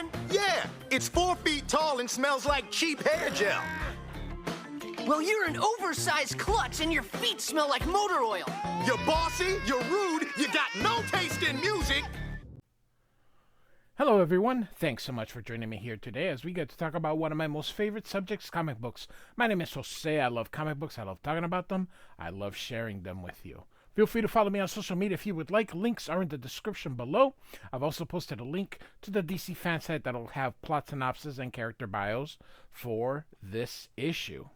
Wolfman? Yeah, it's 4 feet tall and smells like cheap hair gel. Well, you're an oversized klutz and your feet smell like motor oil. You're bossy, you're rude, you got no taste in music. Hello everyone, thanks so much for joining me here today as we get to talk about one of my most favorite subjects, comic books. My name is Jose, I love comic books, I love talking about them, I love sharing them with you. Feel free to follow me on social media if you would like. Links are in the description below. I've also posted a link to the DC fan site that'll have plot synopsis and character bios for this issue.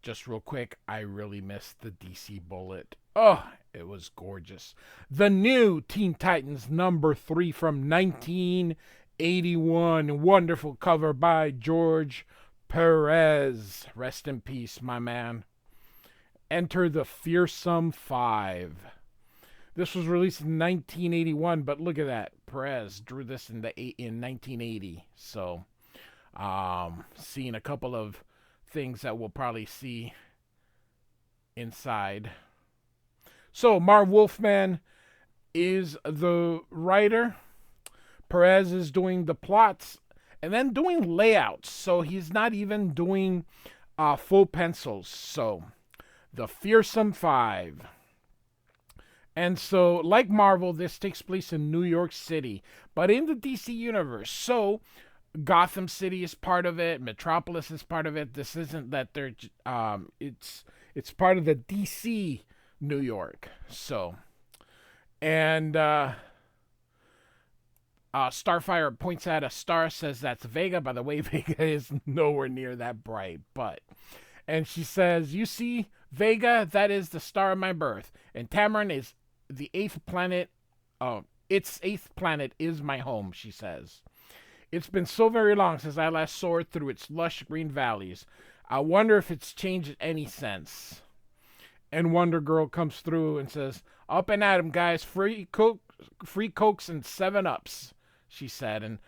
Just real quick, I really missed the DC Bullet. Oh, it was gorgeous. The new Teen Titans number 3 from 1981. Wonderful cover by George Pérez. Rest in peace, my man. Enter the Fearsome 5. This was released in 1981, but look at that. Pérez drew this in 1980. So, seeing a couple of things that we'll probably see inside. So, Marv Wolfman is the writer. Pérez is doing the plots and then doing layouts. So, he's not even doing full pencils. So, the Fearsome 5. And so, like Marvel, this takes place in New York City, but in the DC universe. So, Gotham City is part of it. Metropolis is part of it. This isn't that they're it's part of the DC New York. So, and Starfire points at a star, says that's Vega. By the way, Vega is nowhere near that bright, and she says, "You see, Vega, that is the star of my birth, and Tamaran is the 8th planet. Its 8th planet is my home," she says. "It's been so very long since I last soared through its lush green valleys. I wonder if it's changed any sense." And Wonder Girl comes through and says, "Up and at 'em, guys. Free Cokes and 7-Ups," she said. And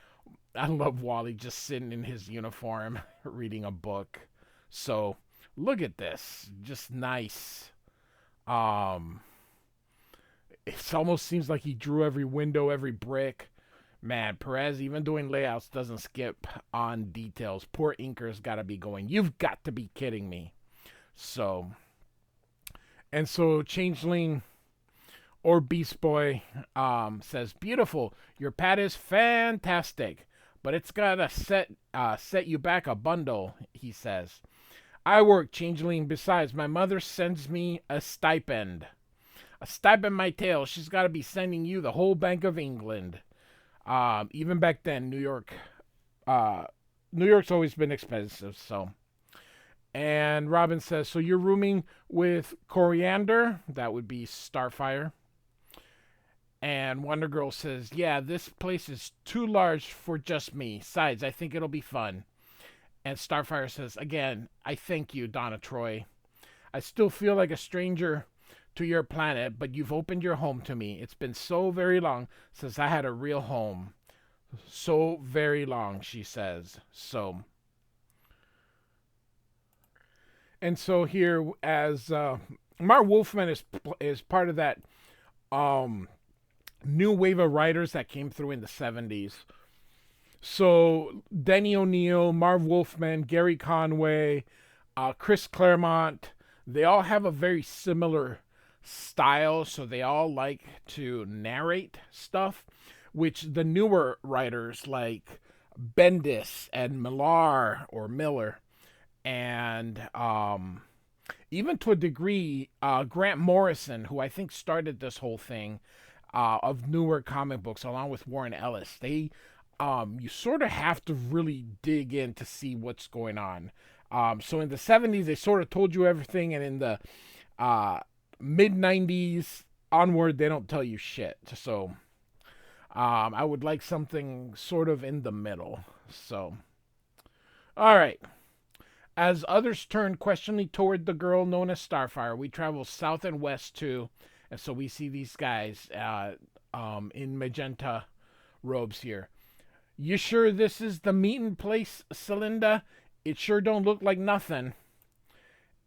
I love Wally just sitting in his uniform reading a book. So, look at this. Just nice. It almost seems like he drew every window, every brick. Man, Pérez, even doing layouts, doesn't skip on details. Poor inker's got to be going, "You've got to be kidding me." So, and so Changeling or Beast Boy says, "Beautiful. Your pad is fantastic, but it's got to set you back a bundle," he says. "I work, Changeling. Besides, my mother sends me a stipend. A stipend, my tail. She's got to be sending you the whole Bank of England." Even back then, New York's always been expensive, so. And Robin says, "So you're rooming with Coriander?" That would be Starfire. And Wonder Girl says, "Yeah, this place is too large for just me. Besides, I think it'll be fun." And Starfire says, "Again, I thank you, Donna Troy. I still feel like a stranger to your planet, but you've opened your home to me. It's been so very long since I had a real home. So very long," she says. So, and so here, as Marv Wolfman is part of that new wave of writers that came through in the 70s. So Denny O'Neil, Marv Wolfman, Gary Conway, Chris Claremont, they all have a very similar style, so they all like to narrate stuff, which the newer writers like Bendis and Miller, and even to a degree Grant Morrison, who I think started this whole thing of newer comic books along with Warren Ellis. They you sort of have to really dig in to see what's going on. So in the 70s they sort of told you everything, and in the mid-90s onward, they don't tell you shit. So, I would like something sort of in the middle. So, all right. As others turn questioningly toward the girl known as Starfire, we travel south and west too. And so we see these guys in magenta robes here. "You sure this is the meeting place, Celinda? It sure don't look like nothing."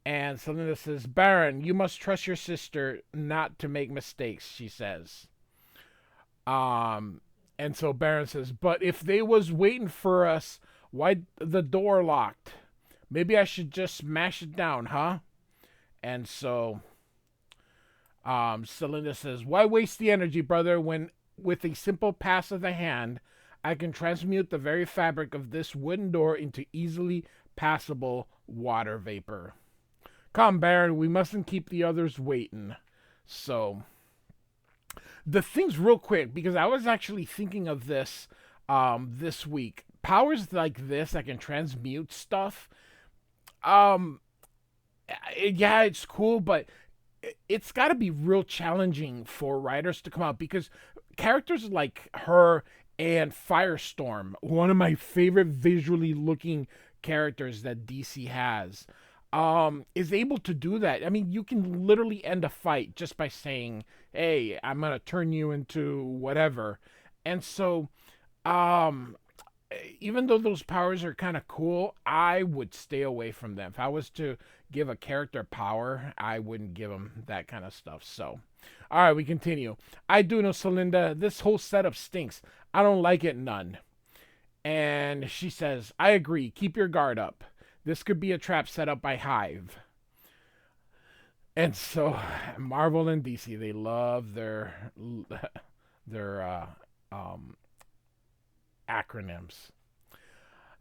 And Celinda says, "Baron, you must trust your sister not to make mistakes," she says. And so Baron says, but if they was waiting for us, why the door locked? Maybe I should just smash it down, huh? And so Celinda says, why waste the energy, brother, when with a simple pass of the hand, I can transmute the very fabric of this wooden door into easily passable water vapor. Come, Baron, we mustn't keep the others waiting. So, the thing's real quick, because I was actually thinking of this this week. Powers like this that can transmute stuff, yeah, it's cool, but it's got to be real challenging for writers to come out, because characters like her and Firestorm, one of my favorite visually looking characters that DC has, is able to do that. I mean, you can literally end a fight just by saying, hey, I'm going to turn you into whatever. And so, even though those powers are kind of cool, I would stay away from them. If I was to give a character power, I wouldn't give them that kind of stuff. So, all right, we continue. I do know, Celinda, this whole setup stinks. I don't like it none. And she says, I agree. Keep your guard up. This could be a trap set up by Hive. And so Marvel and DC, they love their acronyms.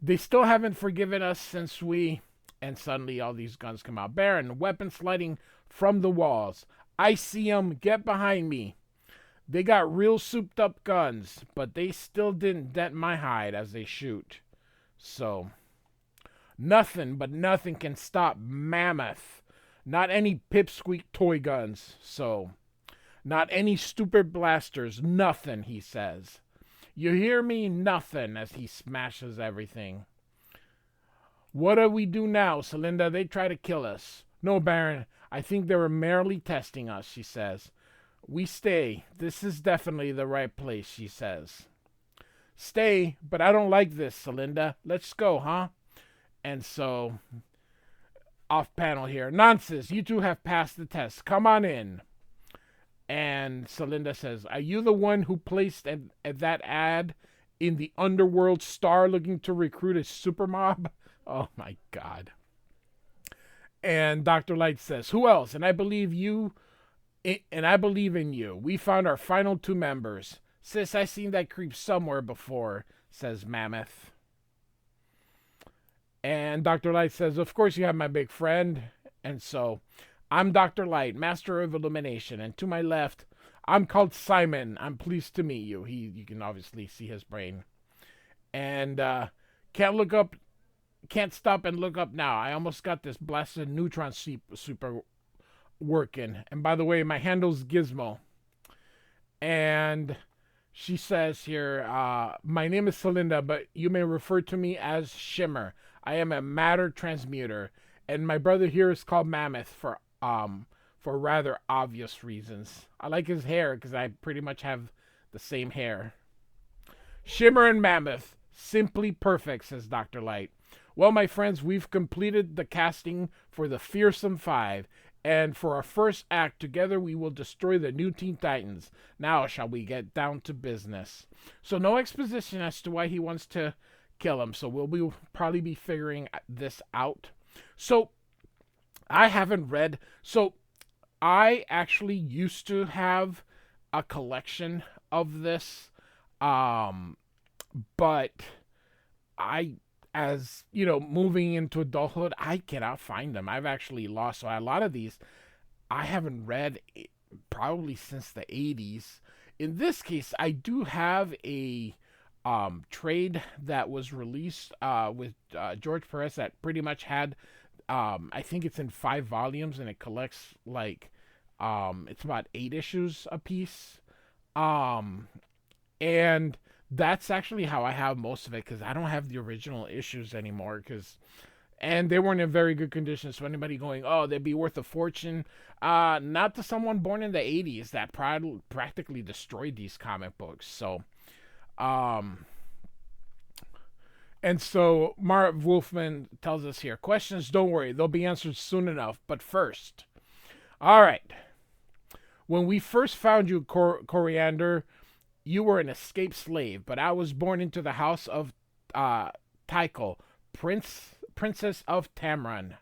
They still haven't forgiven us since we... And suddenly all these guns come out. Baron, weapons sliding from the walls. I see them. Get behind me. They got real souped up guns, but they still didn't dent my hide as they shoot. So, nothing can stop Mammoth. Not any pipsqueak toy guns. So, not any stupid blasters. Nothing, he says. You hear me? Nothing, as he smashes everything. What do we do now, Celinda? They try to kill us. No, Baron. I think they were merely testing us, she says. We stay. This is definitely the right place, she says. Stay, but I don't like this, Celinda. Let's go, huh? And so, off panel here. Nonsense. You two have passed the test. Come on in. And Celinda says, are you the one who placed that ad in the Underworld Star looking to recruit a supermob? Oh my God. And Dr. Light says, who else? And I believe you, and I believe in you. We found our final 2 members. Sis, I seen that creep somewhere before, says Mammoth. And Dr. Light says, of course you have my big friend. And so, I'm Dr. Light, Master of Illumination. And to my left, I'm called Simon. I'm pleased to meet you. You can obviously see his brain. And can't stop and look up now. I almost got this blasted neutron super working. And by the way, my handle's Gizmo. And she says here, my name is Celinda, but you may refer to me as Shimmer. I am a matter transmuter. And my brother here is called Mammoth for rather obvious reasons. I like his hair because I pretty much have the same hair. Shimmer and Mammoth. Simply perfect, says Dr. Light. Well, my friends, we've completed the casting for the Fearsome 5, and for our first act, together we will destroy the new Teen Titans. Now shall we get down to business? So no exposition as to why he wants to kill him, so we'll probably be figuring this out. So, I haven't read... So, I actually used to have a collection of this, but as you know, moving into adulthood, I cannot find them. I've actually lost. So a lot of these I haven't read probably since the 80s. In this case, I do have a trade that was released with George Pérez that pretty much had, I think it's in 5 volumes, and it collects like, it's about 8 issues a piece. And that's actually how I have most of it, because I don't have the original issues anymore, and they weren't in very good condition. So anybody going, oh, they'd be worth a fortune, not to someone born in the 80s that practically destroyed these comic books. So, and so Marv Wolfman tells us here, questions, don't worry, they'll be answered soon enough. But first, all right, when we first found you, Coriander, You were an escaped slave, but I was born into the house of Tycho, Princess of Tamran.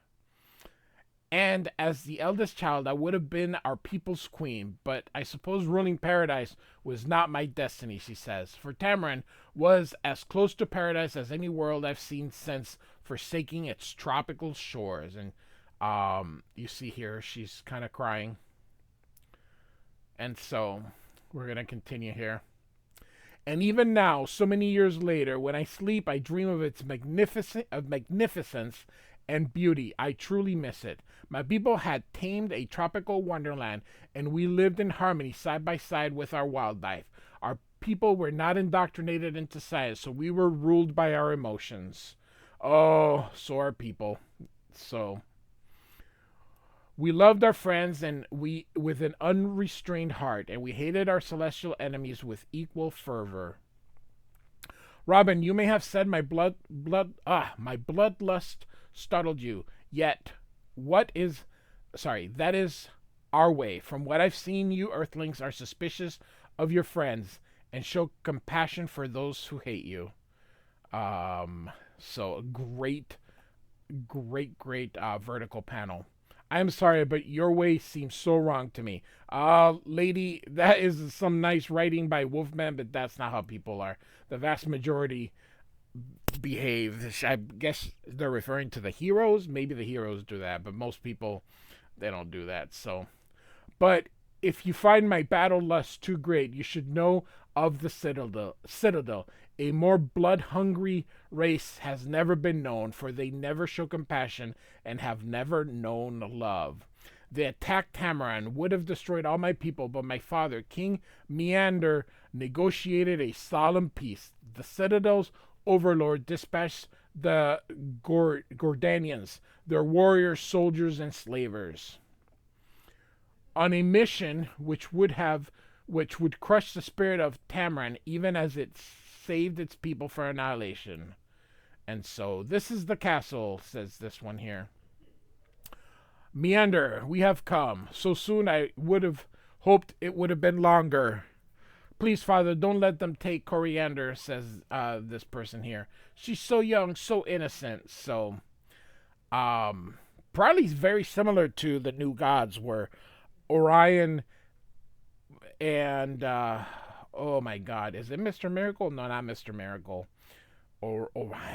And as the eldest child, I would have been our people's queen, but I suppose ruling paradise was not my destiny, she says. For Tamran was as close to paradise as any world I've seen since forsaking its tropical shores. And you see here, she's kind of crying. And so we're going to continue here. And even now, so many years later, when I sleep, I dream of its magnificence and beauty. I truly miss it. My people had tamed a tropical wonderland, and we lived in harmony side by side with our wildlife. Our people were not indoctrinated into science, so we were ruled by our emotions. Oh, so are people. So we loved our friends and we with an unrestrained heart, and we hated our celestial enemies with equal fervor. Robin, you may have said my bloodlust startled you. Yet, that is our way. From what I've seen, you earthlings are suspicious of your friends and show compassion for those who hate you. So great vertical panel. I'm sorry, but your way seems so wrong to me. Lady, that is some nice writing by Wolfman, but that's not how people are. The vast majority behave. I guess they're referring to the heroes. Maybe the heroes do that, but most people, they don't do that. So, but if you find my battle lust too great, you should know of the Citadel. A more blood-hungry race has never been known, for they never show compassion and have never known love. They attacked Tamaran, would have destroyed all my people, but my father, King Meander, negotiated a solemn peace. The Citadel's overlord dispatched the Gordanians, their warriors, soldiers, and slavers, on a mission which would crush the spirit of Tamaran, even as it saved its people for annihilation. And so this is the castle, says this one here. Meander, we have come. So soon I would have hoped it would have been longer. Please, Father, don't let them take Coriander, says this person here. She's so young, so innocent. So, probably very similar to the New Gods, where Orion and oh my God, is it Mr. Miracle? No, not Mr. Miracle. Or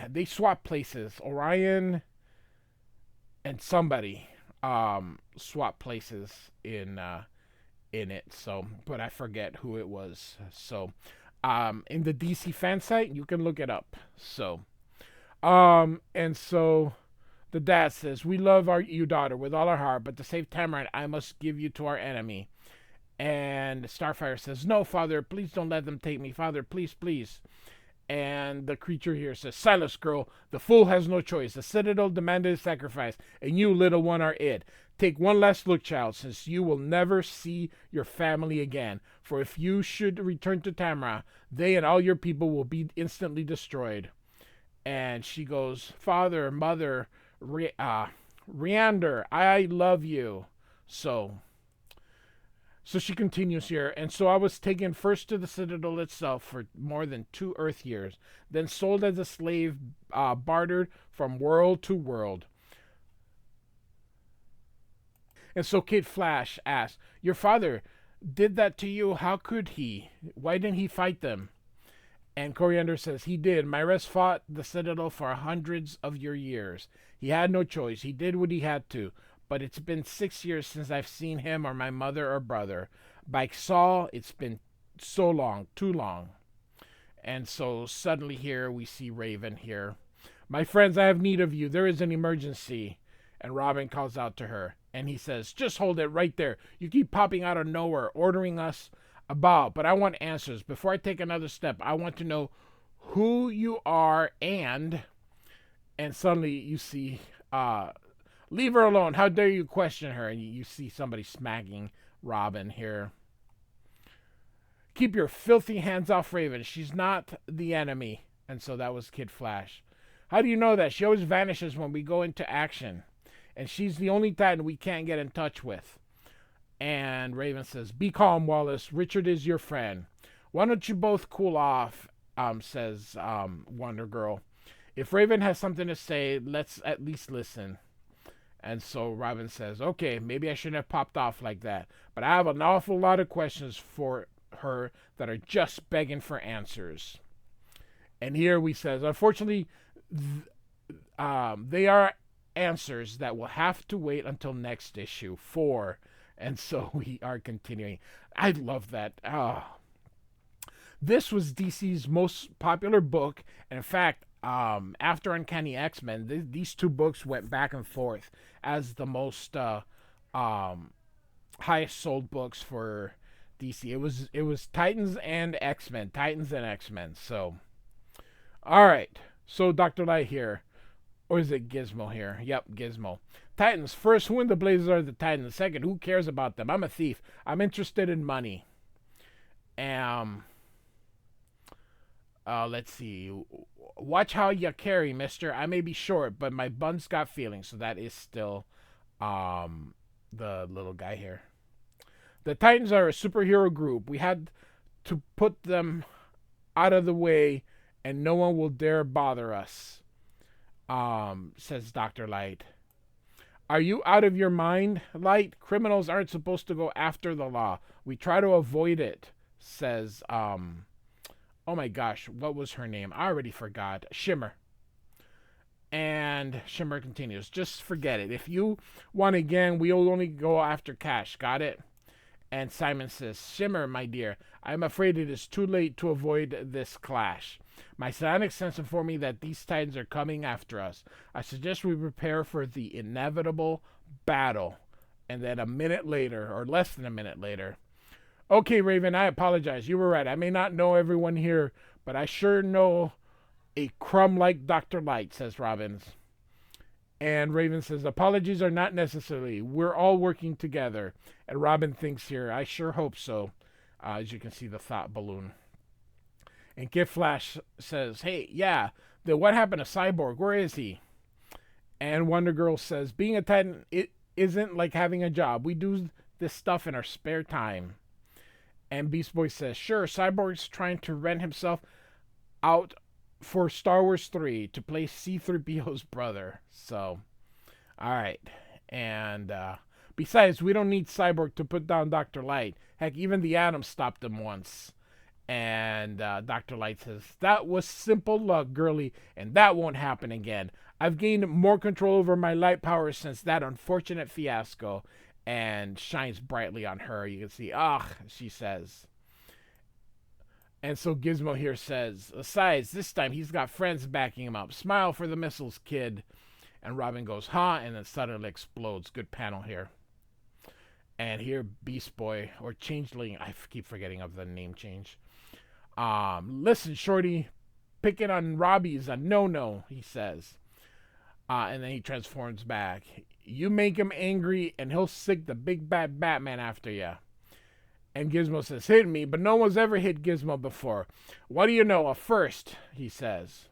they swap places. Orion and somebody swap places in it. So, but I forget who it was. So, in the DC fan site, you can look it up. So, and so the dad says, "We love you daughter with all our heart, but to save Tamaran, I must give you to our enemy." And Starfire says, "No, Father, please don't let them take me. Father, please, please." And the creature here says, "Silence, girl. The fool has no choice. The Citadel demanded a sacrifice, and you, little one, are it. Take one last look, child, since you will never see your family again. For if you should return to Tamra, they and all your people will be instantly destroyed." And she goes, "Father, mother, Riander, I love you." So she continues here. "And so I was taken first to the Citadel itself for more than 2 Earth years, then sold as a slave, bartered from world to world." And so Kid Flash asks, "Your father did that to you. How could he? Why didn't he fight them?" And Coriander says, "He did. Myres fought the Citadel for hundreds of your years. He had no choice. He did what he had to. But it's been 6 years since I've seen him or my mother or brother. By Saul, it's been so long, too long." And so suddenly here we see Raven here. "My friends, I have need of you. There is an emergency." And Robin calls out to her. And he says, "Just hold it right there. You keep popping out of nowhere, ordering us about. But I want answers. Before I take another step, I want to know who you are and suddenly you see... "Leave her alone. How dare you question her?" And you see somebody smacking Robin here. "Keep your filthy hands off Raven. She's not the enemy." And so that was Kid Flash. "How do you know that? She always vanishes when we go into action. And she's the only Titan we can't get in touch with." And Raven says, "Be calm, Wallace. Richard is your friend. Why don't you both cool off, says Wonder Girl. If Raven has something to say, let's at least listen. And so Robin says, okay, maybe I shouldn't have popped off like that, but I have an awful lot of questions for her that are just begging for answers. And here we says, unfortunately, they are answers that will have to wait until next issue 4. And so we are continuing. I love that. This was DC's most popular book. And in fact, after Uncanny X-Men, these two books went back and forth as the most highest sold books for DC. It was Titans and X-Men. Titans and X-Men. So, all right. So Dr. Light here. Or is it Gizmo here? Yep, Gizmo. Titans. First, who in the blazes are the Titans? Second, who cares about them? I'm a thief. I'm interested in money. Let's see. Watch how you carry, mister. I may be short, but my bun's got feelings. So that is still the little guy here. The Titans are a superhero group. We had to put them out of the way, and no one will dare bother us. Says Dr. Light. Are you out of your mind, Light? Criminals aren't supposed to go after the law. We try to avoid it, says, oh my gosh, what was her name? I already forgot. Shimmer. And Shimmer continues, just forget it. If you want again, we'll only go after cash. Got it? And Simon says, Shimmer, my dear, I'm afraid it is too late to avoid this clash. My psionic sense informed me that these Titans are coming after us. I suggest we prepare for the inevitable battle. And then a minute later, or less than a minute later, okay, Raven, I apologize. You were right. I may not know everyone here, but I sure know a crumb like Dr. Light, says Robin. And Raven says, apologies are not necessary. We're all working together. And Robin thinks here, I sure hope so. As you can see, the thought balloon. And Kid Flash says, hey, yeah, then what happened to Cyborg? Where is he? And Wonder Girl says, being a Titan, it isn't like having a job. We do this stuff in our spare time. And Beast Boy says, sure, Cyborg's trying to rent himself out for Star Wars 3 to play C-3PO's brother. So, all right. And besides, we don't need Cyborg to put down Dr. Light. Heck, even the Atom stopped him once. And Dr. Light says, that was simple luck, girly, and that won't happen again. I've gained more control over my light power since that unfortunate fiasco. And shines brightly on her. You can see, she says. And so Gizmo here says, besides, this time he's got friends backing him up. Smile for the missiles, kid. And Robin goes, huh? And then suddenly explodes. Good panel here. And here, Beast Boy, or Changeling, I keep forgetting of the name change. Listen, Shorty, picking on Robbie's a no-no, he says. And then he transforms back. You make him angry, and he'll sick the big bad Batman after you. And Gizmo says, hit me, but no one's ever hit Gizmo before. What do you know, a first, he says.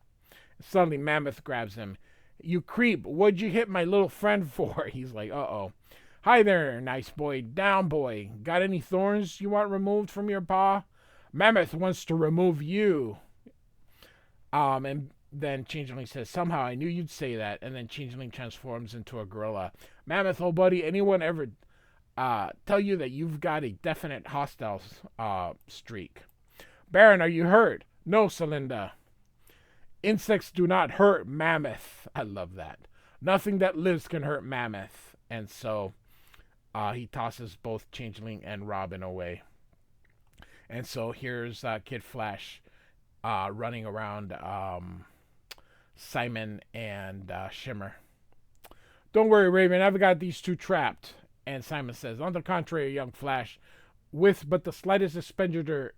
Suddenly, Mammoth grabs him. You creep, what'd you hit my little friend for? He's like, uh-oh. Hi there, nice boy, down boy. Got any thorns you want removed from your paw? Mammoth wants to remove you. And then Changeling says, somehow I knew you'd say that. And then Changeling transforms into a gorilla. Mammoth, old buddy, anyone ever tell you that you've got a definite hostile streak? Baron, are you hurt? No, Celinda. Insects do not hurt Mammoth. I love that. Nothing that lives can hurt Mammoth. And so he tosses both Changeling and Robin away. And so here's Kid Flash running around Simon and Shimmer. Don't worry, Raven, I've got these two trapped. And Simon says, on the contrary, young Flash, with but the slightest expenditure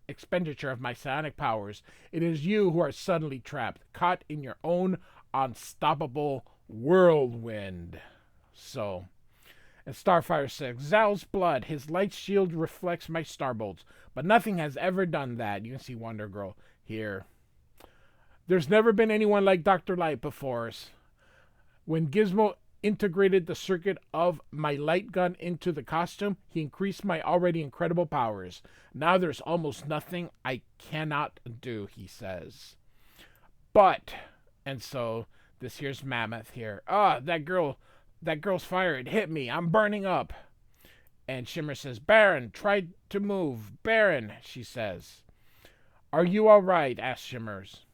of my psionic powers, it is you who are suddenly trapped, caught in your own unstoppable whirlwind. So, and Starfire says, Zal's blood, his light shield reflects my starbolts, but nothing has ever done that. You can see Wonder Girl here. There's never been anyone like Dr. Light before us. When Gizmo integrated the circuit of my light gun into the costume, he increased my already incredible powers. Now there's almost nothing I cannot do, he says. But, and so this here's Mammoth here. That girl's fire, it hit me. I'm burning up. And Shimmer says, Baron, try to move. Baron, she says. Are you all right? Asks Shimmers.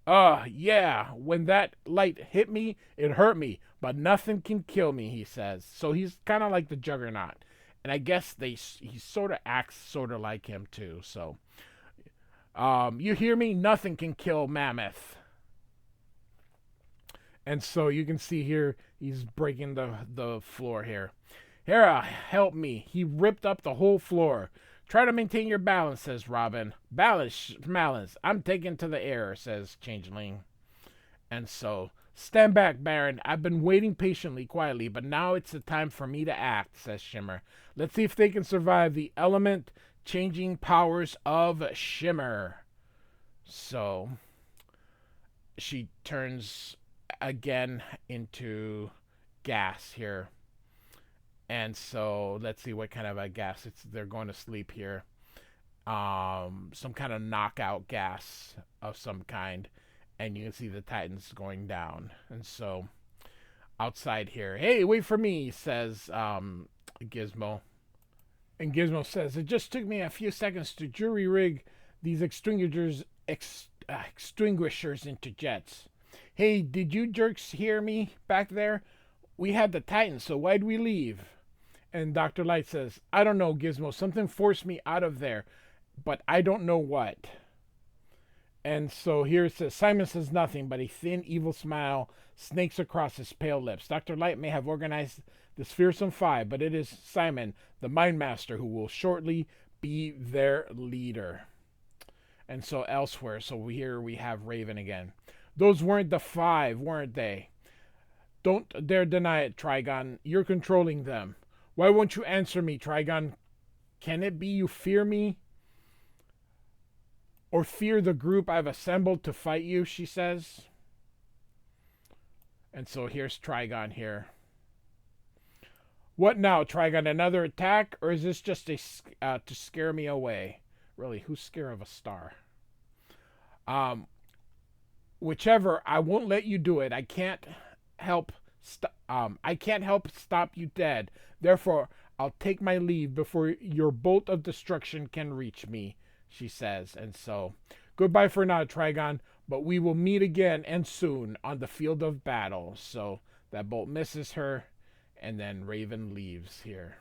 Yeah. When that light hit me, it hurt me, but nothing can kill me, he says. So he's kind of like the Juggernaut. And I guess he sort of acts sort of like him too. So, you hear me? Nothing can kill Mammoth. And so you can see here, he's breaking the floor here. Hera, help me. He ripped up the whole floor. Try to maintain your balance, says Robin. Balance. I'm taken to the air, says Changeling. And so, stand back, Baron. I've been waiting patiently, quietly, but now it's the time for me to act, says Shimmer. Let's see if they can survive the element-changing powers of Shimmer. So, she turns again into gas here. And so let's see what kind of a gas they're going to sleep here. Some kind of knockout gas of some kind. And you can see the Titans going down. And so outside here, hey, wait for me, says Gizmo. And Gizmo says, it just took me a few seconds to jury rig these extinguishers into jets. Hey, did you jerks hear me back there? We had the Titans, so why'd we leave? And Dr. Light says, I don't know, Gizmo. Something forced me out of there, but I don't know what. And so here it says, Simon says nothing, but a thin, evil smile snakes across his pale lips. Dr. Light may have organized this fearsome five, but it is Simon, the Mind Master, who will shortly be their leader. And so elsewhere, so here we have Raven again. Those weren't the five, weren't they? Don't dare deny it, Trigon. You're controlling them. Why won't you answer me, Trigon? Can it be you fear me? Or fear the group I've assembled to fight you, she says. And so here's Trigon here. What now, Trigon? Another attack? Or is this just to scare me away? Really, who's scared of a star? Whichever, I won't let you do it. I can't help stop you dead. Therefore, I'll take my leave before your bolt of destruction can reach me, she says. And so, goodbye for now, Trigon, but we will meet again and soon on the field of battle. So that bolt misses her, and then Raven leaves here.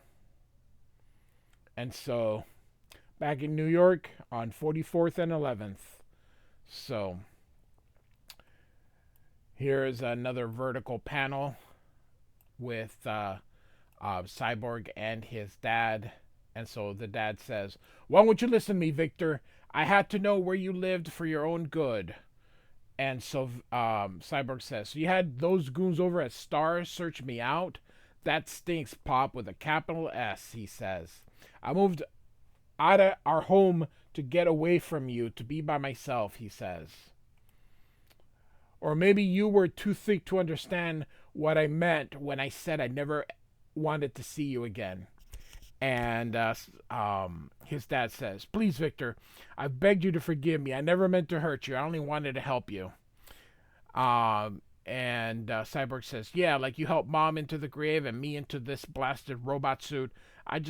And so, back in New York on 44th and 11th. So, here is another vertical panel with Cyborg and his dad. And so the dad says, why won't you listen to me, Victor? I had to know where you lived for your own good. And so Cyborg says, so you had those goons over at Star search me out? That stinks, Pop, with a capital S, he says. I moved out of our home to get away from you, to be by myself, he says. Or maybe you were too thick to understand what I meant when I said I never wanted to see you again. And his dad says, please, Victor, I've begged you to forgive me. I never meant to hurt you. I only wanted to help you. And Cyborg says, yeah, like you helped Mom into the grave and me into this blasted robot suit. I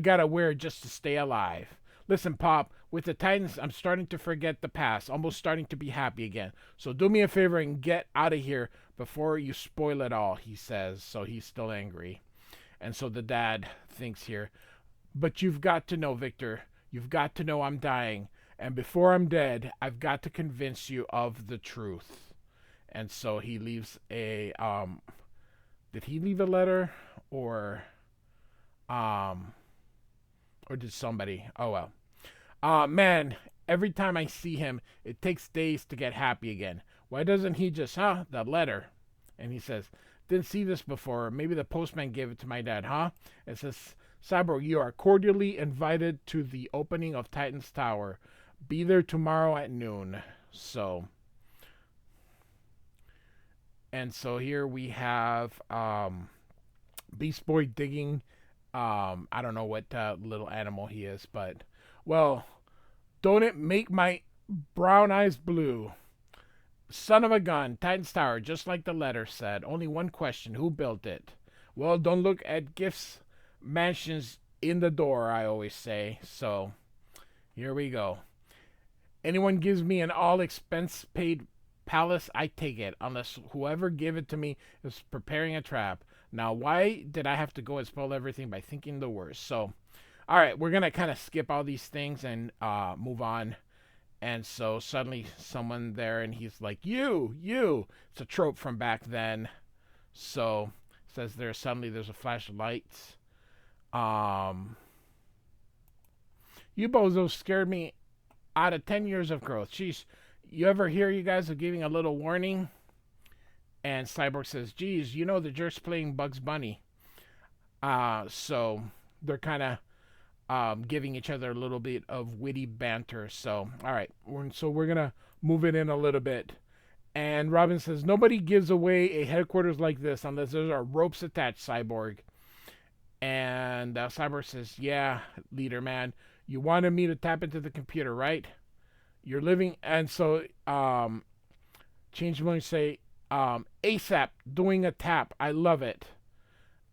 gotta wear it just to stay alive. Listen, Pop, with the Titans, I'm starting to forget the past, almost starting to be happy again. So do me a favor and get out of here before you spoil it all, he says. So he's still angry. And so the dad thinks here, but you've got to know, Victor, you've got to know I'm dying. And before I'm dead, I've got to convince you of the truth. And so he leaves a, did he leave a letter? Or did somebody? Oh, well. Man, every time I see him, it takes days to get happy again. Why doesn't he just, the letter? And he says, didn't see this before. Maybe the postman gave it to my dad, huh? It says, Cyborg, you are cordially invited to the opening of Titan's Tower. Be there tomorrow at noon. So, And so here we have Beast Boy digging. I don't know what little animal he is, but well, don't it make my brown eyes blue? Son of a gun, Titan's Tower, just like the letter said. Only one question: who built it? Well, don't look at gifts, mansions in the door, I always say. So here we go. Anyone gives me an all expense paid palace, I take it, unless whoever gave it to me is preparing a trap. Now, why did I have to go and spoil everything by thinking the worst? So, all right, we're going to kind of skip all these things and move on. And so suddenly someone there, and he's like, you. It's a trope from back then. So it says there's a flash of lights. You bozos scared me out of 10 years of growth. Jeez, you ever hear you guys are giving a little warning? And Cyborg says, geez, you know the jerk's playing Bugs Bunny. So they're kind of giving each other a little bit of witty banter. So, all right. So we're going to move it in a little bit. And Robin says, nobody gives away a headquarters like this unless there are ropes attached, Cyborg. And Cyborg says, yeah, leader man, you wanted me to tap into the computer, right? You're living. And so Changeling say, ASAP, doing a tap. I love it.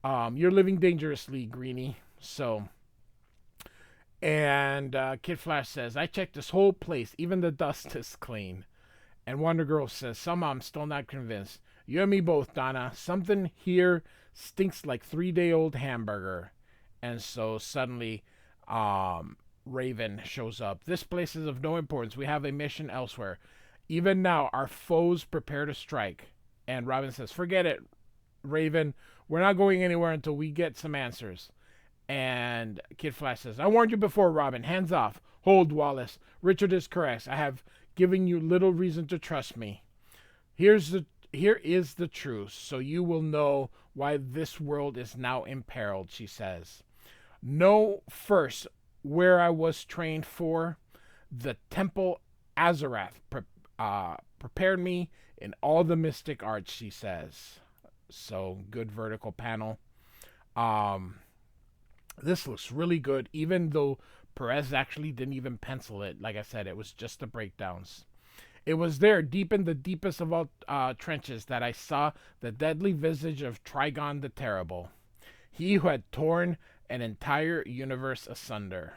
You're living dangerously, Greenie. So, and Kid Flash says, I checked this whole place. Even the dust is clean. And Wonder Girl says, somehow I'm still not convinced. You and me both, Donna. Something here stinks like 3-day-old hamburger. And so suddenly, Raven shows up. This place is of no importance. We have a mission elsewhere. Even now, our foes prepare to strike. And Robin says, forget it, Raven. We're not going anywhere until we get some answers. And Kid Flash says, I warned you before, Robin. Hands off. Hold, Wallace. Richard is correct. I have given you little reason to trust me. Here is the truth, so you will know why this world is now imperiled, she says. Know first where I was trained for. The Temple Azarath prepared me in all the mystic arts, she says. So, good vertical panel. This looks really good, even though Pérez actually didn't even pencil it. Like I said, it was just the breakdowns. It was there, deep in the deepest of all trenches, that I saw the deadly visage of Trigon the Terrible. He who had torn an entire universe asunder.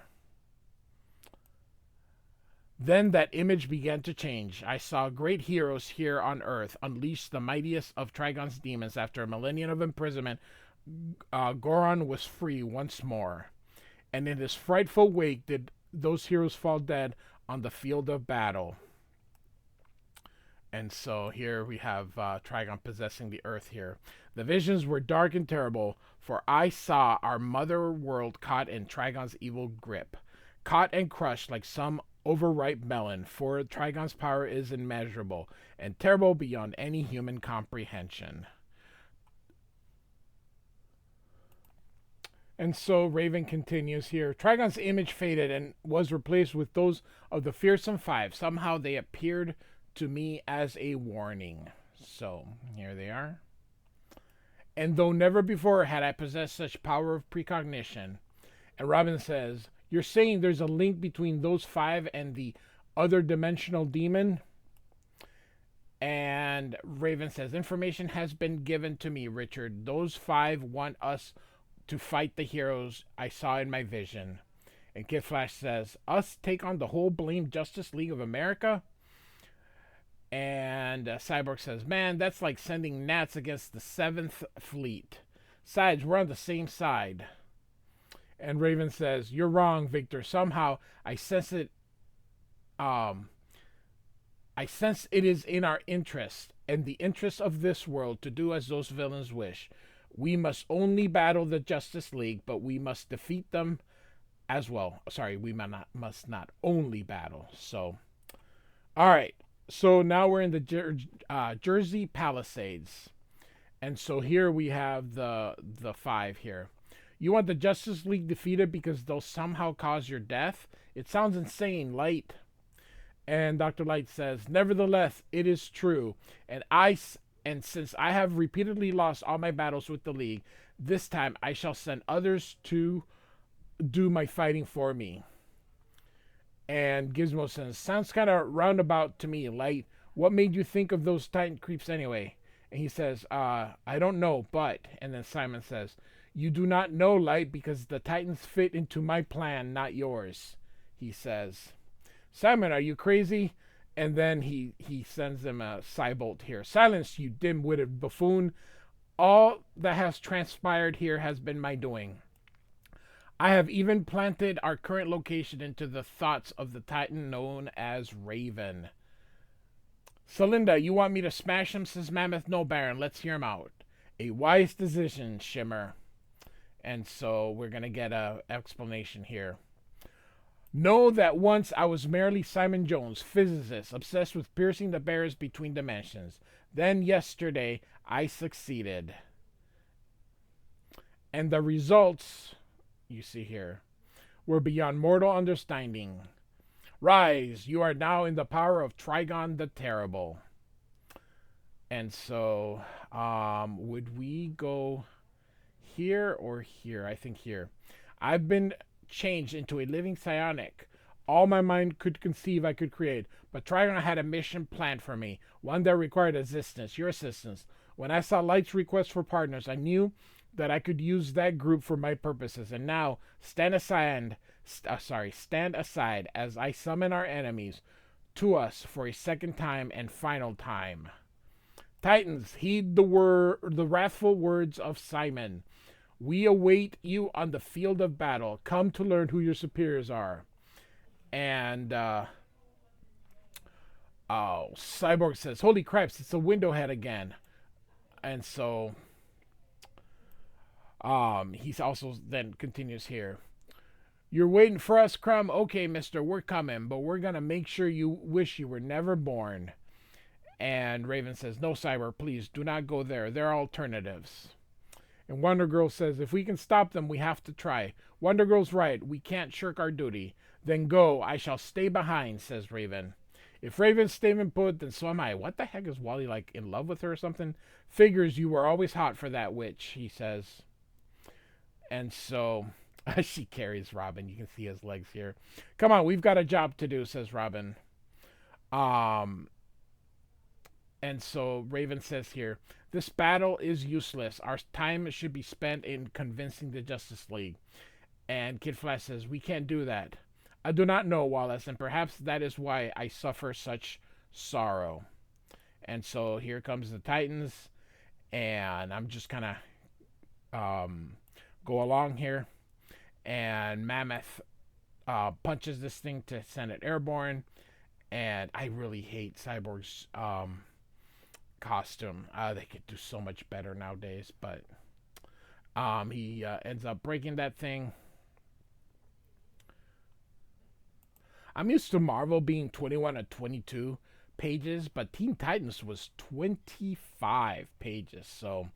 Then that image began to change. I saw great heroes here on Earth unleash the mightiest of Trigon's demons. After a millennium of imprisonment, Goron was free once more. And in his frightful wake did those heroes fall dead on the field of battle. And so here we have Trigon possessing the Earth here. The visions were dark and terrible, for I saw our mother world caught in Trigon's evil grip. Caught and crushed like some overripe melon, for Trigon's power is immeasurable and terrible beyond any human comprehension. And so Raven continues here. Trigon's image faded and was replaced with those of the Fearsome Five. Somehow they appeared to me as a warning. So here they are. And though never before had I possessed such power of precognition. And Robin says, you're saying there's a link between those five and the other dimensional demon? And Raven says, information has been given to me, Richard. Those five want us to fight the heroes I saw in my vision. And Kid Flash says, us take on the whole blamed Justice League of America? And Cyborg says, man, that's like sending gnats against the 7th Fleet. Besides, we're on the same side. And Raven says, you're wrong, Victor. Somehow I sense it. I sense it is in our interest and the interest of this world to do as those villains wish. We must only battle the Justice League, but we must defeat them as well. Sorry, we must not only battle. So, all right. So now we're in the Jersey Palisades. And so here we have the five here. You want the Justice League defeated because they'll somehow cause your death? It sounds insane, Light. And Dr. Light says, nevertheless, it is true. And I And since I have repeatedly lost all my battles with the League, this time I shall send others to do my fighting for me. And Gizmo says, sounds kind of roundabout to me, Light. What made you think of those Titan creeps anyway? And he says, I don't know, but... And then Simon says, you do not know, Light, because the Titans fit into my plan, not yours. He says, Simon, are you crazy? And then he sends him a Cybolt here. Silence, you dim-witted buffoon. All that has transpired here has been my doing. I have even planted our current location into the thoughts of the Titan known as Raven. Celinda, you want me to smash him, says Mammoth. No, Baron, let's hear him out. A wise decision, Shimmer. And so we're going to get an explanation here. Know that once I was merely Simon Jones, physicist, obsessed with piercing the barriers between dimensions. Then yesterday, I succeeded. And the results, you see here, were beyond mortal understanding. Rise, you are now in the power of Trigon the Terrible. And so, would we go here or here? I think here. I've been changed into a living psionic. All my mind could conceive I could create. But Trigon had a mission planned for me, one that required assistance, your assistance. When I saw Light's request for partners, I knew that I could use that group for my purposes. And now, stand aside as I summon our enemies to us for a second time and final time. Titans, heed the wrathful words of Simon. We await you on the field of battle. Come to learn who your superiors are. And Cyborg says, holy cripes, it's a Windowhead again. And so he's also then continues here. You're waiting for us, Crumb? Okay, mister, we're coming, but we're going to make sure you wish you were never born. And Raven says, no, Cyber, please, do not go there. There are alternatives. And Wonder Girl says, if we can stop them, we have to try. Wonder Girl's right. We can't shirk our duty. Then go. I shall stay behind, says Raven. If Raven's statement put, then so am I. What the heck is Wally, like, in love with her or something? Figures you were always hot for that witch, he says. And so she carries Robin. You can see his legs here. Come on, we've got a job to do, says Robin. And so Raven says here, this battle is useless. Our time should be spent in convincing the Justice League. And Kid Flash says, we can't do that. I do not know, Wallace, and perhaps that is why I suffer such sorrow. And so here comes the Titans, and I'm just kind of go along here. And Mammoth punches this thing to send it airborne. And I really hate Cyborg's costume. They could do so much better nowadays, but he ends up breaking that thing. I'm used to Marvel being 21 or 22 pages, but Teen Titans was 25 pages. So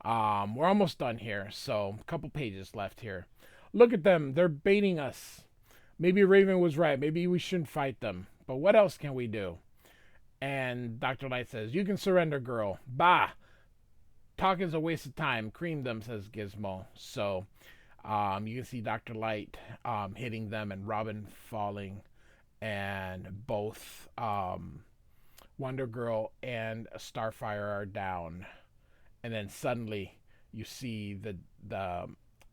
we're almost done here. So a couple pages left here. Look at them. They're baiting us. Maybe Raven was right. Maybe we shouldn't fight them. But what else can we do? And Dr. Light says, you can surrender, girl. Bah! Talk is a waste of time. Cream them, says Gizmo. So you can see Dr. Light hitting them and Robin falling. And both Wonder Girl and Starfire are down. And then suddenly you see the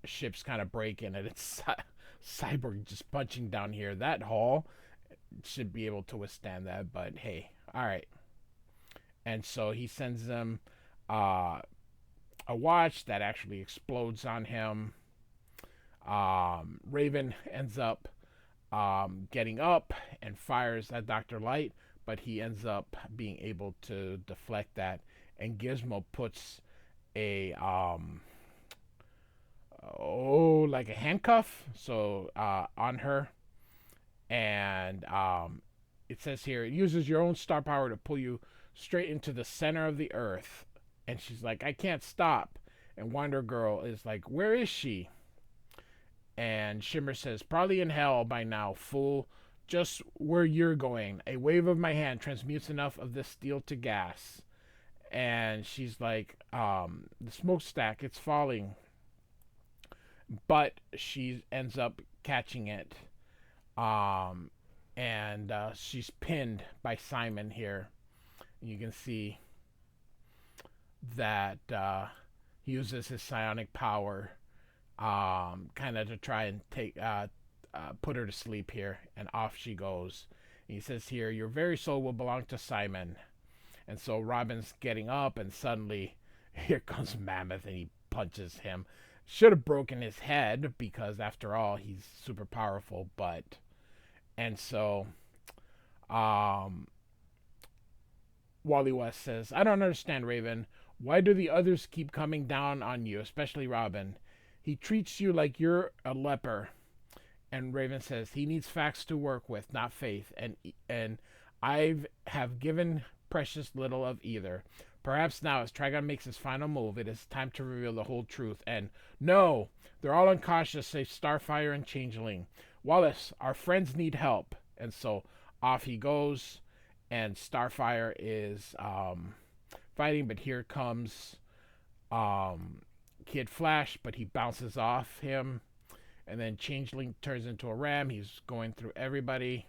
ships kind of breaking, and it's Cyborg just punching down here. That hull should be able to withstand that, but hey, all right. And so he sends them a watch that actually explodes on him. Raven ends up getting up and fires at Dr. Light, but he ends up being able to deflect that, and Gizmo puts a like a handcuff on her, and it says here, it uses your own star power to pull you straight into the center of the earth. And she's like, I can't stop. And Wonder Girl is like, where is she? And Shimmer says, probably in hell by now, fool. Just where you're going. A wave of my hand transmutes enough of this steel to gas. and she's like, the smokestack, it's falling. But she ends up catching it. Um, and she's pinned by Simon here. You can see that he uses his psionic power kind of to try and put her to sleep here. And off she goes. And he says here, your very soul will belong to Simon. And so Robin's getting up, and suddenly here comes Mammoth, and he punches him. Should have broken his head, because after all, he's super powerful. And so Wally West says, I don't understand, Raven. Why do the others keep coming down on you, especially Robin? He treats you like you're a leper. And Raven says, he needs facts to work with, not faith. And have given Precious little of either. Perhaps now, as Trigon makes his final move, it is time to reveal the whole truth. And no, they're all unconscious, save Starfire and Changeling. Wallace, our friends need help. And so off he goes, and Starfire is fighting, but here comes Kid Flash, but he bounces off him. And then Changeling turns into a ram. He's going through everybody.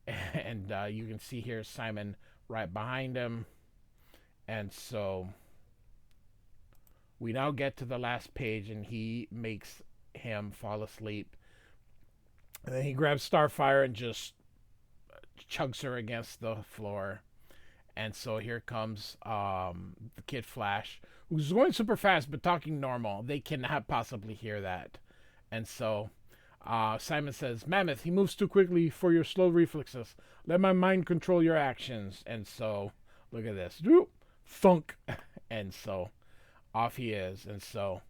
And you can see here Simon right behind him. And so we now get to the last page, and he makes him fall asleep. And then he grabs Starfire and just chugs her against the floor. And so here comes the Kid Flash, who's going super fast but talking normal. They cannot possibly hear that. And so Simon says, Mammoth, he moves too quickly for your slow reflexes. Let my mind control your actions. And so, look at this. Thunk. And so, off he is. And so,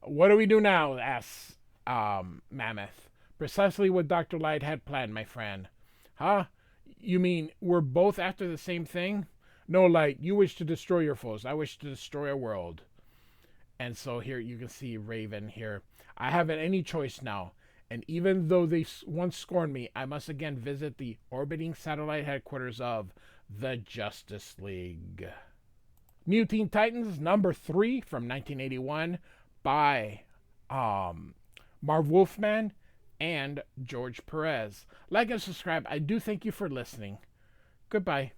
what do we do now? Asks Mammoth. Precisely what Dr. Light had planned, my friend. Huh? You mean we're both after the same thing? No, Light, you wish to destroy your foes. I wish to destroy a world. And so here you can see Raven here. I haven't any choice now. And even though they once scorned me, I must again visit the orbiting satellite headquarters of the Justice League. New Teen Titans #3 from 1981 by Marv Wolfman and George Pérez. Like and subscribe. I do thank you for listening. Goodbye.